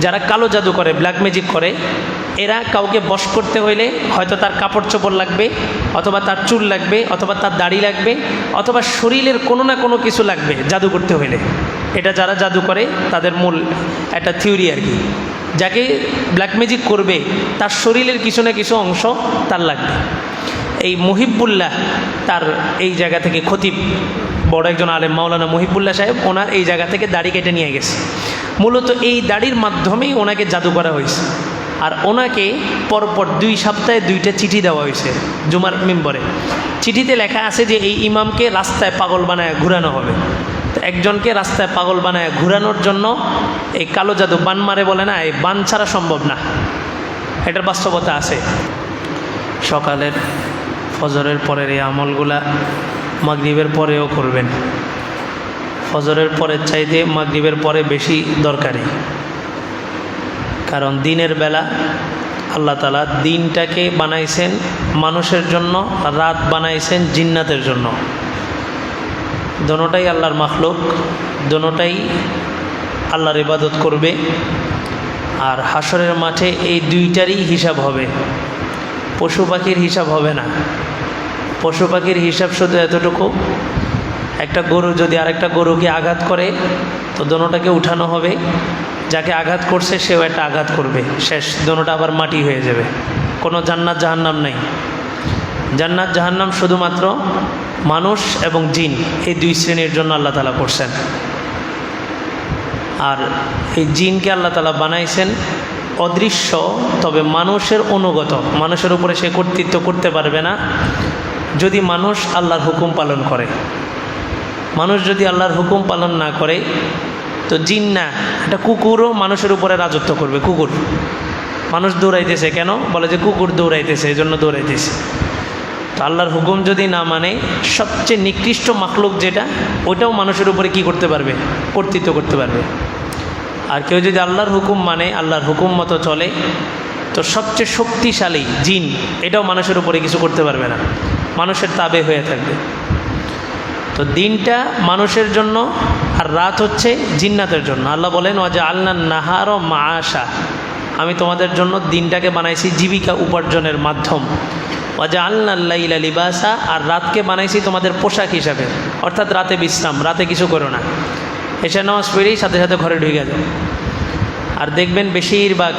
যারা কালো জাদু করে, ব্ল্যাক ম্যাজিক করে, এরা কাউকে বশ করতে হইলে হয়তো তার কাপড় চোপড় লাগবে, অথবা তার চুল লাগবে, অথবা তার দাড়ি লাগবে, অথবা শরীরের কোনো না কোনো কিছু লাগবে জাদু করতে হইলে। এটা যারা জাদু করে তাদের মূল একটা থিওরি আর কি। যাকে ব্ল্যাক ম্যাজিক করবে তার শরীরের কিছু না কিছু অংশ তার লাগবে। এই মুহিবুল্লাহ তার এই জায়গা থেকে, খতিব বড় একজন আলেম মাওলানা মুহিবুল্লাহ সাহেব, ওনার এই জায়গা থেকে দাড়ি কেটে নিয়ে গেছে। মূলত এই দাড়ির মাধ্যমেই ওনাকে জাদু করা হয়েছে। আর ওনাকে পরপর 2 সপ্তাহে 2টা চিঠি দেওয়া হয়েছে জুমার মিম্বরে। চিঠিতে লেখা আছে যে এই ইমামকে রাস্তায় পাগল বানায় ঘুরানো হবে। তো একজনকে রাস্তায় পাগল বানায় ঘুরানোর জন্য এই কালো জাদু বান মারে বলে না, এই বান ছাড়া সম্ভব না, এটার বাস্তবতা আছে। সকালের ফজরের পরের এই আমলগুলা মাগরিবের পরেও করবেন। ফজরের পরের চাইতে মাগরিবের পরে বেশি দরকারি, কারণ দিনের বেলা আল্লাহ তাআলা দিনটাকে বানাইছেন মানুষের জন্য, রাত বানাইছেন জিন্নাতের জন্য। দোনোটাই আল্লাহর মাখলুক, দোনোটাই আল্লাহর ইবাদত করবে। আর হাসরের মাঠে এই দুইটারই হিসাব হবে, পশু পাখির হিসাব হবে না। পশু পাখির হিসাব শুধু এতটুকু, একটা গরু যদি আরেকটা গরুকে আঘাত করে তো দোনোটাকে উঠানো হবে, যাকে আঘাত করছে সেও একটা আঘাত করবে, শেষ, দোনোটা আবার মাটি হয়ে যাবে। কোনো জান্নাত জাহান্নাম নাই। জান্নাত জাহান্নাম শুধুমাত্র মানুষ এবং জিন, এই 2 শ্রেণীর জন্য আল্লাহ তাআলা করছেন। আর এই জিনকে আল্লাহ তাআলা বানাইছেন অদৃশ্য, তবে মানুষের অনুগত। মানুষের উপরে সে কর্তৃত্ব করতে পারবে না যদি মানুষ আল্লাহর হুকুম পালন করে। মানুষ যদি আল্লাহর হুকুম পালন না করে তো জিন না, একটা কুকুরও মানুষের উপরে রাজত্ব করবে। কুকুর, মানুষ দৌড়াইতেছে কেন? বলে যে কুকুর দৌড়াইতেছে, এই জন্য দৌড়াইতেছে। তো আল্লাহর হুকুম যদি না মানে, সবচেয়ে নিকৃষ্ট মাখলুক যেটা, ওইটাও মানুষের উপরে কি করতে পারবে? কর্তৃত্ব করতে পারবে। আর কেউ যদি আল্লাহর হুকুম মানে, আল্লাহর হুকুম মতো চলে, তো সবচেয়ে শক্তিশালী জিন, এটাও মানুষের উপরে কিছু করতে পারবে না, মানুষের তাবে হয়ে থাকবে। তো দিনটা মানুষের জন্য আর রাত হচ্ছে জিন্নাতের জন্য। আল্লাহ বলেন ওয়াজআলনা নাহারা মাআশা, আমি তোমাদের জন্য দিনটাকে বানাইছি জীবিকা উপার্জনের মাধ্যম। ওয়াজআলনা লাইলা লিবাসা, আর রাতকে বানাইছি তোমাদের পোশাক হিসাবে, অর্থাৎ রাতে বিশ্রাম, রাতে কিছু করো না, এশা নামাজ পড়েই সাথে সাথে ঘরে ঢুকে যাও। আর দেখবেন বেশিরভাগ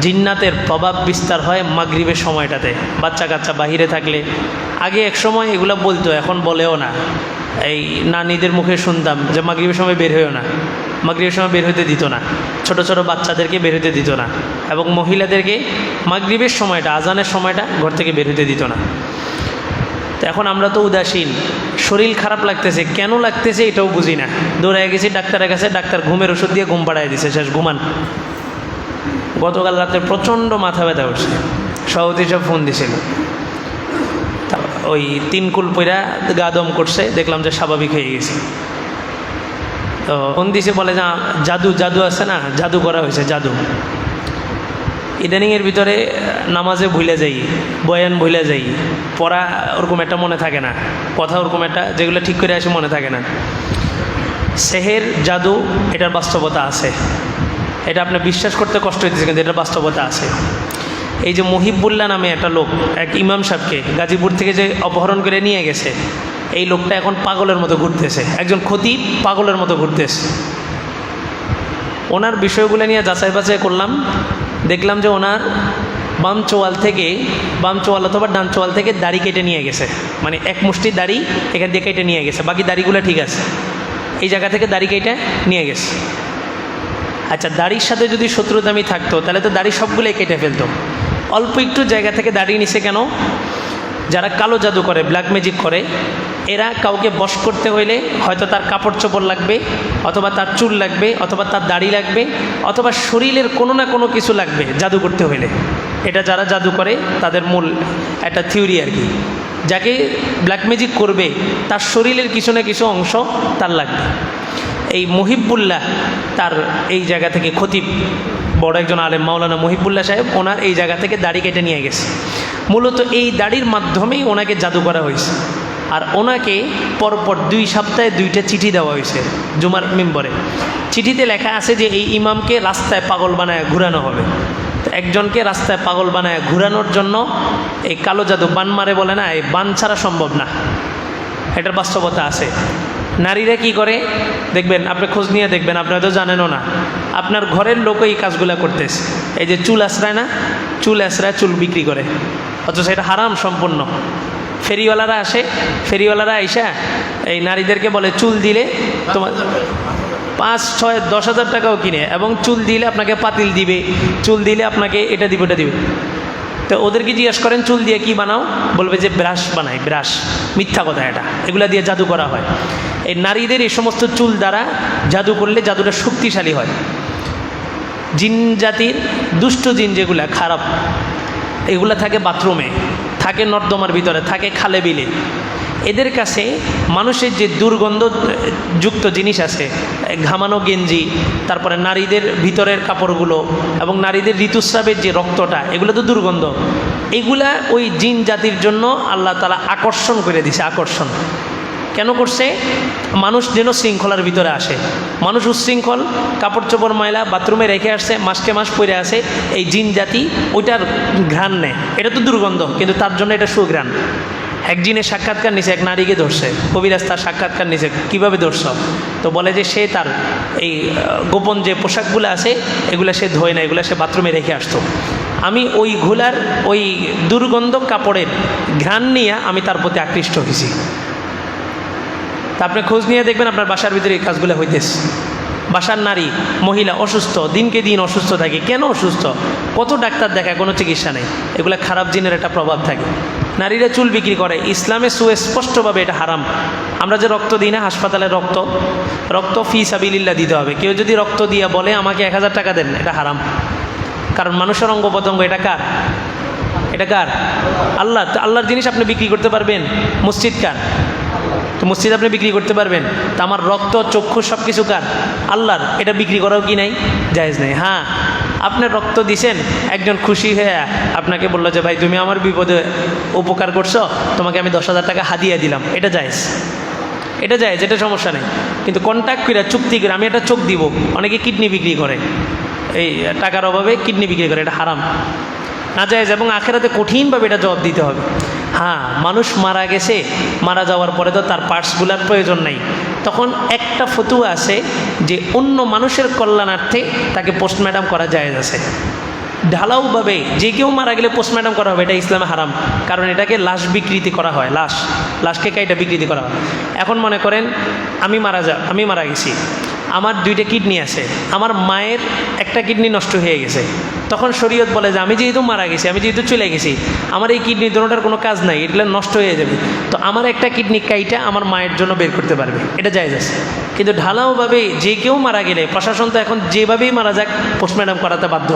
জিন্নাতের প্রভাব বিস্তার হয় মাগরিবের সময়টাতে। বাচ্চা কাচ্চা বাহিরে থাকলে, আগে এক সময় এগুলো বলতো, এখন বলেও না। এই নানীদের মুখে শুনতাম যে মাগরিবের সময় বের হয়েও না, মাগরিবের সময় বের হতে দিত না, ছোট ছোট বাচ্চাদেরকে বের হতে দিত না, এবং মহিলাদেরকে মাগরিবের সময়টা, আজানের সময়টা ঘর থেকে বের হতে দিত না। তো এখন আমরা তো উদাসীন, শরীর খারাপ লাগতেছে, কেন লাগতেছে এটাও বুঝি না, দৌড়ে গেছি ডাক্তারের কাছে, ডাক্তার ঘুমের ওষুধ দিয়ে ঘুম পাড়ায় দিছে, শেষ, ঘুমান। গতকাল রাতে প্রচণ্ড মাথা ব্যথা উঠছে, সভাপতি সব ফোন দিছিল, ওই 3 কুল পইরা গা দম করছে, দেখলাম যে স্বাভাবিক হয়ে গেছে। তো ফোন দিছে, বলে যে জাদু জাদু আছে না, জাদু করা হয়েছে, জাদু। ইদানিংয়ের ভিতরে নামাজে ভুলে যাই, বয়ান ভুলে যাই, পড়া ওরকম একটা মনে থাকে না, কথা ওরকম একটা যেগুলো ঠিক করে আসে মনে থাকে না। সেহের জাদু, এটার বাস্তবতা আছে, এটা আপনি বিশ্বাস করতে কষ্ট হইতেছে, কিন্তু এটার বাস্তবতা আছে। এই যে মুহিবুল্লাহ নামে একটা লোক, এক ইমাম সাহেবকে গাজীপুর থেকে যে অপহরণ করে নিয়ে গেছে, এই লোকটা এখন পাগলের মতো ঘুরতেছে, একজন খতিব পাগলের মতো ঘুরতেছে। ওনার বিষয়গুলো নিয়ে যাচাই বাছাই করলাম, দেখলাম যে ওনার বাম চোয়াল অথবা ডান চোয়াল থেকে দাড়ি কেটে নিয়ে গেছে, মানে এক মুষ্টি দাড়ি এখান দিয়ে কেটে নিয়ে গেছে, বাকি দাড়িগুলো ঠিক আছে, এই জায়গা থেকে দাড়ি কেটে নিয়ে গেছে। আচ্ছা, দাড়ির সাথে যদি শত্রুতামি থাকতো তাহলে তো দাড়ি সবগুলোই কেটে ফেলতো, অল্প একটু জায়গা থেকে দাড়ি নিছে কেন? যারা কালো জাদু করে, ব্ল্যাক ম্যাজিক করে, এরা কাউকে বশ করতে হইলে হয়তো তার কাপড় চোপড় লাগবে, অথবা তার চুল লাগবে, অথবা তার দাড়ি লাগবে, অথবা শরীরের কোনো না কোনো কিছু লাগবে জাদু করতে হইলে। এটা যারা জাদু করে তাদের মূল একটা থিওরি আর কি। যাকে ব্ল্যাক ম্যাজিক করবে তার শরীরের কিছু না কিছু অংশ তার লাগবে। এই মুহিবুল্লাহ তার এই জায়গা থেকে, খতিব বড় একজন আলেম মাওলানা মুহিবুল্লাহ সাহেব, ওনার এই জায়গা থেকে দাড়ি কেটে নিয়ে গেছে। মূলত এই দাড়ির মাধ্যমেই ওনাকে জাদু করা হয়েছে। আর ওনাকে পরপর 2 সপ্তাহে 2টা চিঠি দেওয়া হয়েছে জুমার মিম্বরে। চিঠিতে লেখা আছে যে এই ইমামকে রাস্তায় পাগল বানায় ঘুরানো হবে। তো একজনকে রাস্তায় পাগল বানায় ঘুরানোর জন্য এই কালো জাদু বান মারে বলে না, এই বান ছাড়া সম্ভব না, এটার বাস্তবতা আছে। নারীরা কি করে দেখবেন, আপনি খোঁজ নিয়ে দেখবেন, আপনারা তো জানেনও না, আপনার ঘরের লোকও এই কাজগুলো করতেছে। এই যে চুল আশ্রায় না, চুল আশ্রায় চুল বিক্রি করে, অথচ এটা হারাম সম্পূর্ণ। ফেরিওয়ালারা আসে, ফেরিওয়ালারা আইসা এই নারীদেরকে বলে চুল দিলে তোমার 5, 6, 10 হাজার টাকাও কিনে, এবং চুল দিলে আপনাকে পাতিল দিবে, চুল দিলে আপনাকে এটা দিবে ওটা দিবে। তো ওদেরকে জিজ্ঞেস করেন চুল দিয়ে কি বানাও, বলবে যে ব্রাশ বানাই, ব্রাশ। মিথ্যা কথা এটা, এগুলা দিয়ে জাদু করা হয়। এই নারীদের এই সমস্ত চুল দ্বারা জাদু করলে জাদুটা শক্তিশালী হয়। জিন জাতির দুষ্ট জিন যেগুলা খারাপ, এগুলা থাকে বাথরুমে, থাকে নর্দমার ভিতরে, থাকে খালে বিলে। এদের কাছে মানুষের যে দুর্গন্ধযুক্ত জিনিস আছে, ঘামানো গেঞ্জি, তারপরে নারীদের ভিতরের কাপড়গুলো এবং নারীদের ঋতুস্রাবের যে রক্তটা, এগুলো তো দুর্গন্ধ। এগুলা ওই জিন জাতির জন্য আল্লাহ তাআলা আকর্ষণ করে দিছে। আকর্ষণ কেন করছে? মানুষ যেন শৃঙ্খলার ভিতরে আসে। মানুষ উচ্ছৃঙ্খল, কাপড় চোপড় ময়লা বাথরুমে রেখে আসছে, মাসকে মাস পরে আসে, এই জিন জাতি ওইটার ঘ্রাণ নেয়। এটা তো দুর্গন্ধ, কিন্তু তার জন্য এটা সুঘ্রাণ। এক জিনের সাক্ষাৎকার নিছে, এক নারীকে ধরছে, কবিরাজ তার সাক্ষাৎকার নিছে, কীভাবে ধরছ? তো বলে যে সে তার এই গোপন যে পোশাকগুলো আছে এগুলো সে ধোয় না, এগুলো সে বাথরুমে রেখে আসতো। আমি ওই ঘোলার ওই দুর্গন্ধ কাপড়ের ঘ্রাণ নিয়ে আমি তার প্রতি আকৃষ্ট হয়েছি। তা আপনি খোঁজ নিয়ে দেখবেন আপনার বাসার ভিতরে এই কাজগুলো হইতেছে। বাসার নারী মহিলা অসুস্থ, দিনকে দিন অসুস্থ থাকে। কেন অসুস্থ? কত ডাক্তার দেখায়, কোনো চিকিৎসা নেই। এগুলো খারাপ জিনের একটা প্রভাব থাকে। নারীরা চুল বিক্রি করে, ইসলামে সুস্পষ্টভাবে এটা হারাম। আমরা যে রক্ত দিই না হাসপাতালে, রক্ত ফি সাবিলিল্লাহ দিতে হবে। কেউ যদি রক্ত দিয়ে বলে আমাকে 1000 টাকা দেন, এটা হারাম। কারণ মানুষের অঙ্গ প্রত্যঙ্গ, এটা কার? এটা কার? আল্লাহ। আল্লাহর জিনিস আপনি বিক্রি করতে পারবেন? মসজিদ কার? তো মসজিদ আপনি বিক্রি করতে পারবেন? তা আমার রক্ত, চক্ষু সব কিছু কার? আল্লাহর। এটা বিক্রি করাও কি নাই? জায়েজ নেই। হ্যাঁ, আপনি রক্ত দিছেন, একজন খুশি হয়ে আপনাকে বললো যে ভাই তুমি আমার বিপদে উপকার করছো, তোমাকে আমি 10,000 টাকা হাদিয়া দিলাম, এটা জায়েজ, এটা জায়েজ, এটা সমস্যা নেই। কিন্তু কন্ট্যাক্ট করে, চুক্তি করে আমি একটা চোখ দিব, অনেকে কিডনি বিক্রি করে, এই টাকার অভাবে কিডনি বিক্রি করে, এটা হারাম, নাজায়েজ, এবং আখেরাতে কঠিনভাবে এটা জবাব দিতে হবে। হ্যাঁ, মানুষ মারা গেছে, মারা যাওয়ার পরে তো তার পার্টসগুলোর প্রয়োজন নেই, তখন একটা ফতুয়া আছে যে অন্য মানুষের কল্যাণার্থে তাকে পোস্টমর্টম করা জায়েজ আছে। ঢালাওভাবে যে কেউ মারা গেলে পোস্টমর্টম করা হবে, এটা ইসলামে হারাম। কারণ এটাকে লাশ বিকৃতি করা হয়, লাশকে কাইটা বিকৃতি করা হয়। এখন মনে করেন আমি মারা গেছি, আমার 2টা কিডনি আছে, আমার মায়ের একটা কিডনি নষ্ট হয়ে গেছে। তখন শরীয়ত বলে যে আমি যেহেতু মারা গেছি, আমি যেহেতু চলে গেছি, আমার এই কিডনি দুটোটার কোনো কাজ নাই, এগুলো নষ্ট হয়ে যাবে, তো আমার একটা কিডনি কাইটা আমার মায়ের জন্য বের করতে পারবে, এটা জায়েজ আছে। কিন্তু ঢালাওভাবে যে কেউ মারা গেলে প্রশাসন তো এখন যেভাবেই মারা যাক পোস্টমর্টম করাতে বাধ্য।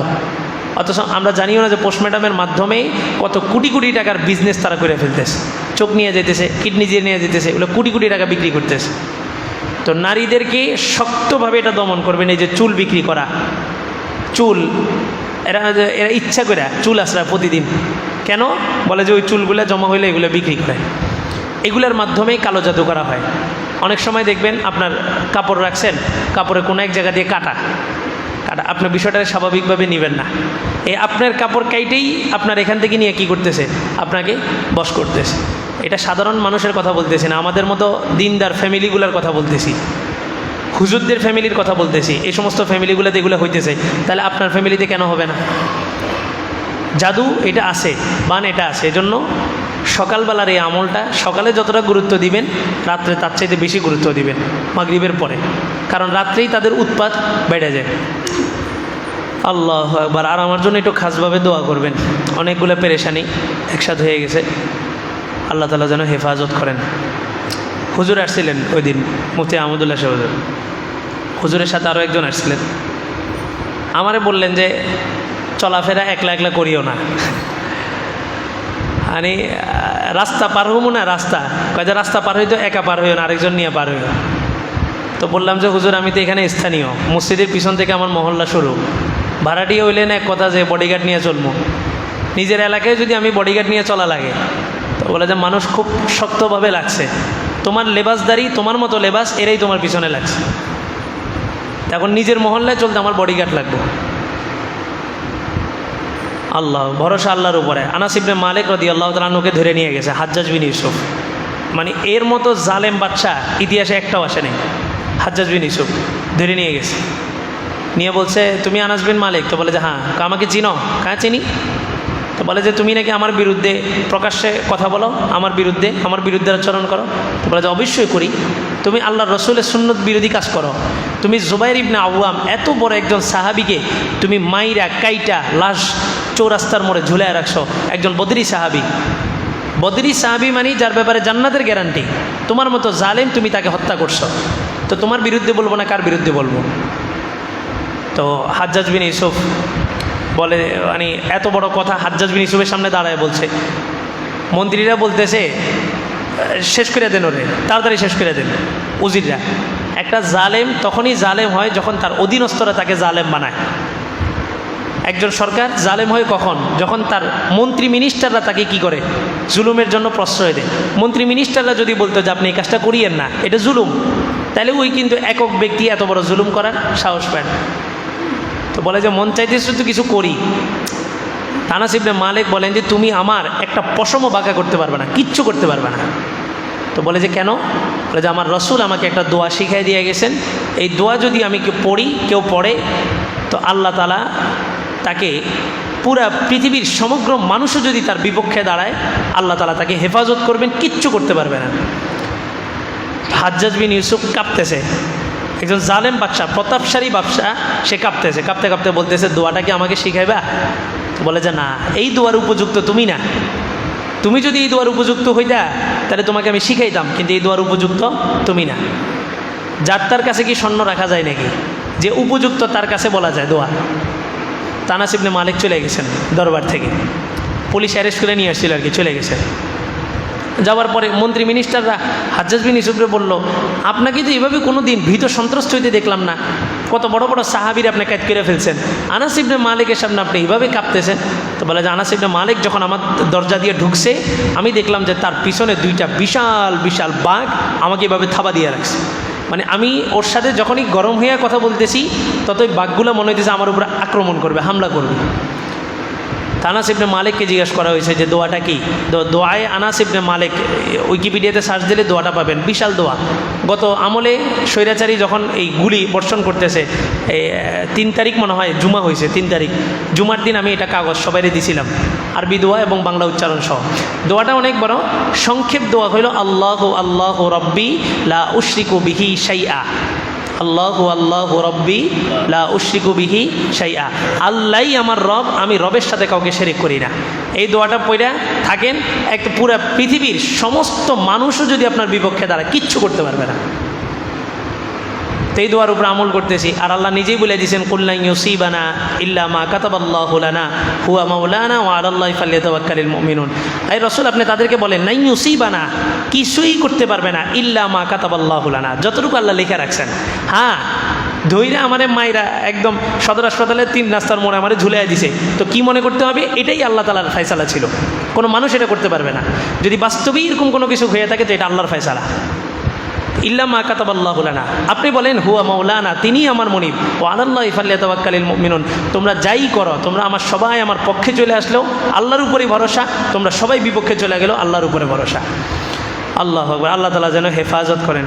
অথচ আমরা জানিও না যে পোস্টমর্টমের মাধ্যমে কত কোটি কোটি টাকার বিজনেস তারা করে ফেলতেছে। চোখ নিয়ে যেতেছে, কিডনি দিয়ে নিয়ে যেতেছে, এগুলো কোটি কোটি টাকা বিক্রি করতেছে। তো নারীদেরকে শক্তভাবে এটা দমন করবেন। এই যে চুল বিক্রি করা, চুল এরা ইচ্ছা করে চুল আশ্রয় প্রতিদিন, কেন বলে যে ওই চুলগুলো জমা হইলে এগুলো বিক্রি করে। এগুলোর মাধ্যমেই কালো জাদু করা হয়। অনেক সময় দেখবেন আপনার কাপড় রাখছেন, কাপড়ে কোনো এক জায়গা দিয়ে কাটা, আপনার বিষয়টা স্বাভাবিকভাবে নেবেন না। এই আপনার কাপড় কাইটেই আপনার এখান থেকে নিয়ে কি করতেছে, আপনাকে বশ করতেছে। এটা সাধারণ মানুষের কথা বলতেছি না, আমাদের মতো দিনদার ফ্যামিলিগুলোর কথা বলতেছি, হুজুরদের ফ্যামিলির কথা বলতেছি। এই সমস্ত ফ্যামিলিগুলোতে এগুলো হইতেছে, তাহলে আপনার ফ্যামিলিতে কেন হবে না? জাদু এটা আছে, বান এটা আছে। এজন্য সকালবেলার এই আমলটা সকালে যতটা গুরুত্ব দিবেন, রাত্রে তার চাইতে বেশি গুরুত্ব দিবেন মাগরিবের পরে, কারণ রাত্রেই তাদের উৎপাত বেড়ে যায়। আল্লাহু আকবার। আর আমার জন্য একটু খাসভাবে দোয়া করবেন, অনেকগুলো পেরেশানি একসাথে হয়ে গেছে, আল্লাহ তাআলা যেন হেফাজত করেন। হুজুর আসছিলেন ওই দিন, মুফতি আহমদুল্লাহ সাহেব হুজুর, হুজুরের সাথে আরও একজন আসছিলেন। আমারে বললেন যে চলাফেরা একলা একলা করিও না, মানে রাস্তা পার হবো না, রাস্তা রাস্তা পার হইতো একা পার হইও না, আরেকজন নিয়ে পার হইও। তো বললাম যে হুজুর আমি তো এখানে স্থানীয়, মসজিদের পিছন থেকে আমার মহল্লা শুরু, ভাড়াটিয়ে হইলেন এক কথা যে বডিগার্ড নিয়ে চলবো, নিজের এলাকায় যদি আমি বডিগার্ড নিয়ে চলা লাগে তো বলে যে মানুষ খুব শক্তভাবে লাগছে, তোমার লেবাসদারি, তোমার মতো লেবাস, এরাই তোমার পিছনে লাগছে। এখন নিজের মহল্লায় চলতে আমার বডিগার্ড লাগবে। আল্লাহ, ভরসা আল্লাহর উপরে। আনাস ইবনে মালিক রাদিয়াল্লাহু তাআলা আনহুকে ধরে নিয়ে গেছে হাজ্জাজ বিন ইউসুফ। মানে এর মতো জালেম বাদশা ইতিহাসে একটাও আসে নাই। হাজ্জাজ বিন ইউসুফ ধরে নিয়ে গেছে, নিয়ে বলছে তুমি আনাস বিন মালিক? তো বলে যে হ্যাঁ। আমাকে চিনো? কাঁ চিনি। তো বলে যে তুমি নাকি আমার বিরুদ্ধে প্রকাশ্যে কথা বলো, আমার বিরুদ্ধে আচরণ করো। তো বলে যে অবশ্যই করি। তুমি আল্লাহর রসুলের সুন্নত বিরোধী কাজ করো। তুমি জুবাইর ইবনে আওয়াম, এত বড় একজন সাহাবিকে তুমি মাইরা কাইটা লাশ চৌরাস্তার মোড়ে ঝুলায় রাখছো, একজন বদরি সাহাবি মানে যার ব্যাপারে জান্নাতের গ্যারান্টি। তোমার মতো জালেম, তুমি তাকে হত্যা করছো। তো তোমার বিরুদ্ধে বলবো না কার বিরুদ্ধে বলবো? তো হাজ্জাজ বিন ইউসুফ বলে, মানে এত বড় কথা হাজ্জাজ বিন ইউসুফের সামনে দাঁড়ায় বলছে। মন্ত্রীরা বলতেছে শেষ করে দেন ওরে, তাড়াতাড়ি শেষ করে দেন। উজিররা, একটা জালেম তখনই জালেম হয় যখন তার অধীনস্থরা তাকে জালেম বানায়। একজন সরকার জালেম হয় কখন? যখন তার মন্ত্রী মিনিস্টাররা তাকে কি করে? জুলুমের জন্য প্রশ্রয় দেয়। মন্ত্রী মিনিস্টাররা যদি বলতো যে আপনি এই কাজটা করিয়েন না, এটা জুলুম, তাহলে ওই কিন্তু একক ব্যক্তি এত বড় জুলুম করার সাহস পায় না। তো বলে যে মন চাইতেছে তো কিছু করি। আনাস ইবনে মালিক বলেন যে তুমি আমার একটা পশমও বাঁকা করতে পারবে না, কিচ্ছু করতে পারবে না। তো বলে যে কেন? বলে যে আমার রসুল আমাকে একটা দোয়া শিখাই দিয়ে গেছেন, এই দোয়া যদি আমি কেউ পড়ে তো আল্লাহ তাআলা তাকে, পুরা পৃথিবীর সমগ্র মানুষও যদি তার বিপক্ষে দাঁড়ায়, আল্লাহ তাআলা তাকে হেফাজত করবেন, কিচ্ছু করতে পারবে না। হাজ্জাজ বিন ইউসুফ কাঁপতেছে, একজন জালেম বাদশা, প্রতাপশালী বাদশা, সে কাঁপতেছে, কাঁপতে কাঁপতে বলতেছে দোয়াটা কি আমাকে শিখাইবা? বলে যে না, এই দোয়ার উপযুক্ত তুমি না। তুমি যদি এই দোয়ার উপযুক্ত হইতা তাহলে তোমাকে আমি শিখাইতাম, কিন্তু এই দোয়ার উপযুক্ত তুমি না। যার তার কাছে কি স্বর্ণ রাখা যায় নাকি? যে উপযুক্ত তার কাছে বলা যায় দোয়া। আনাস ইবনে মালিক চলে গেছেন দরবার থেকে, পুলিশ অ্যারেস্ট করে নিয়ে আসছিল আর কি, চলে গেছেন। যাওয়ার পরে মন্ত্রী মিনিস্টাররা হাজ্জাজ বিন ইউসুফরে বলল, আপনাকে তো এভাবে কোনো দিন ভীত সন্ত্রস্ত হইতে দেখলাম না, কত বড় বড় সাহাবীর আপনি কাজ করে ফেলছেন, আনাস ইবনে মালিকের সামনে আপনি এইভাবে কাঁপতেছেন। তো বলে যে আনাস ইবনে মালিক যখন আমার দরজা দিয়ে ঢুকছে, আমি দেখলাম যে তার পিছনে দুইটা বিশাল বিশাল বাঘ আমাকে এভাবে থাবা দিয়ে রাখছে। মানে আমি ওর সাথে যখনই গরম হয়ে কথা বলতেছি, ততই বাঘগুলো মনে হইতেছে আমার উপরে আক্রমণ করবে, হামলা করবে। আনাস ইবনে মালিককে জিজ্ঞেস করা হয়েছে যে দোয়াটা কি? দোয়ায় আনাস ইবনে মালিক, উইকিপিডিয়াতে সার্চ দিলে দোয়াটা পাবেন, বিশাল দোয়া। গত আমলে স্বৈরাচারী যখন এই গুলি বর্ষণ করতেছে, 3 তারিখ মনে হয় জুমা হয়েছে, 3 তারিখ জুমার দিন আমি এটা কাগজ সবাইরে দিছিলাম, আরবি দোয়া এবং বাংলা উচ্চারণ সহ। দোয়াটা অনেক বড়, সংক্ষেপ দোয়া হইল আল্লাহু আল্লাহু রব্বি লা উশরিকু বিহি শাইআ। আল্লাহু আল্লাহু রব্বি লা উশরিকু বিহি শাইআ। আল্লাহই আমার রব, আমি রবের সাথে কাউকে শিরক করি না। এই দোয়াটা পড়ে থাকেন, একটা পুরো পৃথিবীর সমস্ত মানুষও যদি আপনার বিপক্ষে দাঁড়ায়, কিচ্ছু করতে পারবে না। তো এই দোয়ার উপর আমল করতেছি। আর আল্লাহ নিজেই বলে দিয়েছেন, কুল লা ইউসিবানা ইল্লা মা কাতাবাল্লাহু লানা হুয়া মাওলানা ওয়া আলাল্লাহি ফালিয়াতাওয়াক্কালিল মুমিনুন। এই রাসূল আপনি তাদেরকে বলেন, লা ইউসিবানা, কিছুই করতে পারবে না, ইল্লা মা কাতাবাল্লাহু লানা, যতটুকু আল্লাহ লিখে রাখছেন। হ্যাঁ, ধৈর্য আমারে মাইরা একদম সদর হাসপাতালে 3 রাস্তার মোড়ে আমারে ঝুলিয়ে দিছে, তো কি মনে করতে হবে? এটাই আল্লাহ তাআলার ফয়সালা ছিল, কোনো মানুষ এটা করতে পারবে না। যদি বাস্তবেই এরকম কোনো কিছু হয়ে থাকে, তো এটা আল্লাহর ফয়সালা। ইল্লা মা কাতাবাল্লাহু লানা, আপনি বলেন হুয়া মাওলানা, তিনি আমার মনিব, ও আলাল্লাহি ফালিয়াতাওয়াক্কালিল মুমিনুন, তোমরা যাই করো, তোমরা আমার সবাই আমার পক্ষে চলে আসলেও আল্লাহর উপরেই ভরসা, তোমরা সবাই বিপক্ষে চলে গেলেও আল্লাহর উপরে ভরসা। আল্লাহু আকবার। আল্লাহ তাআলা যেন হেফাজত করেন।